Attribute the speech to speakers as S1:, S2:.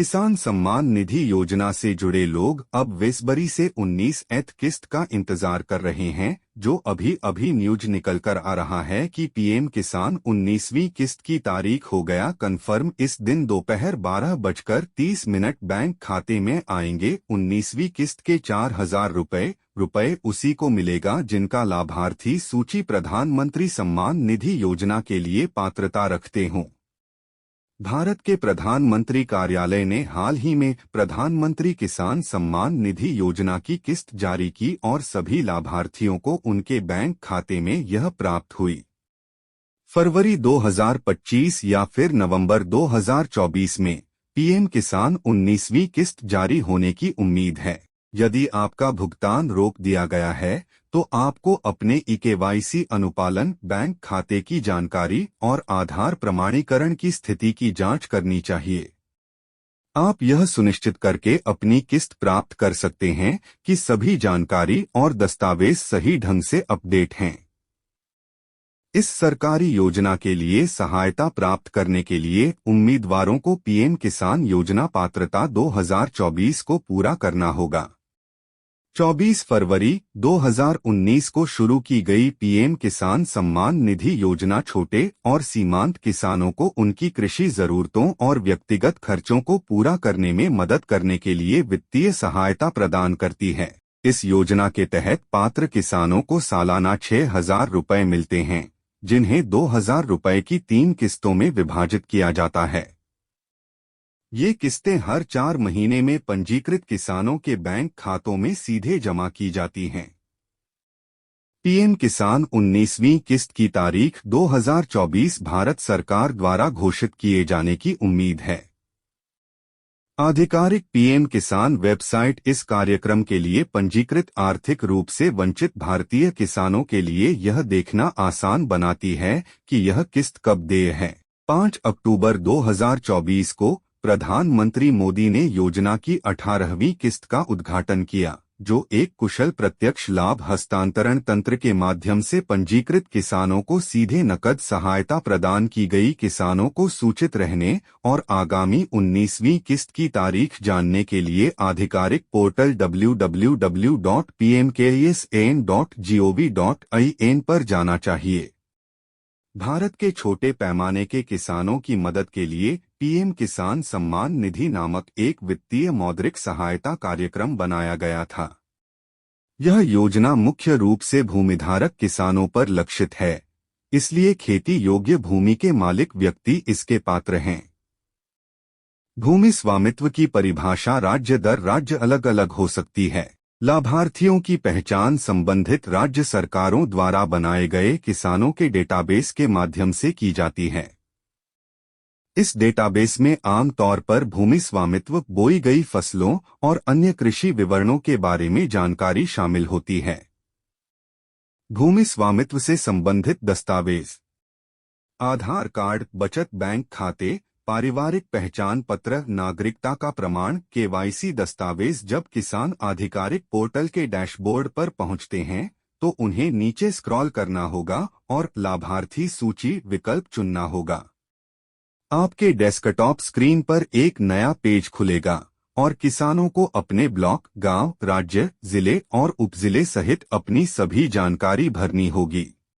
S1: किसान सम्मान निधि योजना से जुड़े लोग अब वेसबरी से 19th किस्त का इंतजार कर रहे हैं। जो अभी अभी न्यूज निकल कर आ रहा है कि पीएम किसान 19वीं किस्त की तारीख हो गया कंफर्म। इस दिन दोपहर 12:30 बैंक खाते में आएंगे। 19वीं किस्त के 4,000 रुपए उसी को मिलेगा जिनका लाभार्थी सूची प्रधानमंत्री सम्मान निधि योजना के लिए पात्रता रखते हों। भारत के प्रधानमंत्री कार्यालय ने हाल ही में प्रधानमंत्री किसान सम्मान निधि योजना की किस्त जारी की और सभी लाभार्थियों को उनके बैंक खाते में यह प्राप्त हुई। फरवरी 2025 या फिर नवंबर 2024 में पीएम किसान 19वीं किस्त जारी होने की उम्मीद है। यदि आपका भुगतान रोक दिया गया है तो आपको अपने केवाईसी अनुपालन, बैंक खाते की जानकारी और आधार प्रमाणीकरण की स्थिति की जांच करनी चाहिए। आप यह सुनिश्चित करके अपनी किस्त प्राप्त कर सकते हैं कि सभी जानकारी और दस्तावेज सही ढंग से अपडेट हैं। इस सरकारी योजना के लिए सहायता प्राप्त करने के लिए उम्मीदवारों को पीएम किसान योजना पात्रता 2024 को पूरा करना होगा। 24 फरवरी 2019 को शुरू की गई पीएम किसान सम्मान निधि योजना छोटे और सीमांत किसानों को उनकी कृषि जरूरतों और व्यक्तिगत खर्चों को पूरा करने में मदद करने के लिए वित्तीय सहायता प्रदान करती है। इस योजना के तहत पात्र किसानों को सालाना 6,000 रुपए मिलते हैं, जिन्हें 2,000 रुपए की 3 किस्तों में विभाजित किया जाता है। ये किस्तें हर 4 महीने में पंजीकृत किसानों के बैंक खातों में सीधे जमा की जाती हैं। पीएम किसान 19वीं किस्त की तारीख 2024 भारत सरकार द्वारा घोषित किए जाने की उम्मीद है। आधिकारिक पीएम किसान वेबसाइट इस कार्यक्रम के लिए पंजीकृत आर्थिक रूप से वंचित भारतीय किसानों के लिए यह देखना आसान बनाती है कि यह किस्त कब देय है। 5 अक्टूबर 2024 को प्रधानमंत्री मोदी ने योजना की 18वीं किस्त का उद्घाटन किया, जो एक कुशल प्रत्यक्ष लाभ हस्तांतरण तंत्र के माध्यम से पंजीकृत किसानों को सीधे नकद सहायता प्रदान की गई। किसानों को सूचित रहने और आगामी 19वीं किस्त की तारीख जानने के लिए आधिकारिक पोर्टल www.pmkisan.gov.in पर जाना चाहिए। भारत के छोटे पैमाने के किसानों की मदद के लिए पीएम किसान सम्मान निधि नामक एक वित्तीय मौद्रिक सहायता कार्यक्रम बनाया गया था। यह योजना मुख्य रूप से भूमिधारक किसानों पर लक्षित है, इसलिए खेती योग्य भूमि के मालिक व्यक्ति इसके पात्र हैं। भूमि स्वामित्व की परिभाषा राज्य दर राज्य अलग अलग हो सकती है। लाभार्थियों की पहचान संबंधित राज्य सरकारों द्वारा बनाए गए किसानों के डेटाबेस के माध्यम से की जाती है। इस डेटाबेस में आम तौर पर भूमि स्वामित्व, बोई गई फसलों और अन्य कृषि विवरणों के बारे में जानकारी शामिल होती है। भूमि स्वामित्व से संबंधित दस्तावेज: आधार कार्ड, बचत बैंक खाते, पारिवारिक पहचान पत्र, नागरिकता का प्रमाण, केवाईसी दस्तावेज। जब किसान आधिकारिक पोर्टल के डैशबोर्ड पर पहुंचते हैं तो उन्हें नीचे स्क्रॉल करना होगा और लाभार्थी सूची विकल्प चुनना होगा। आपके डेस्कटॉप स्क्रीन पर एक नया पेज खुलेगा और किसानों को अपने ब्लॉक, गांव, राज्य, जिले और उपजिले सहित अपनी सभी जानकारी भरनी होगी।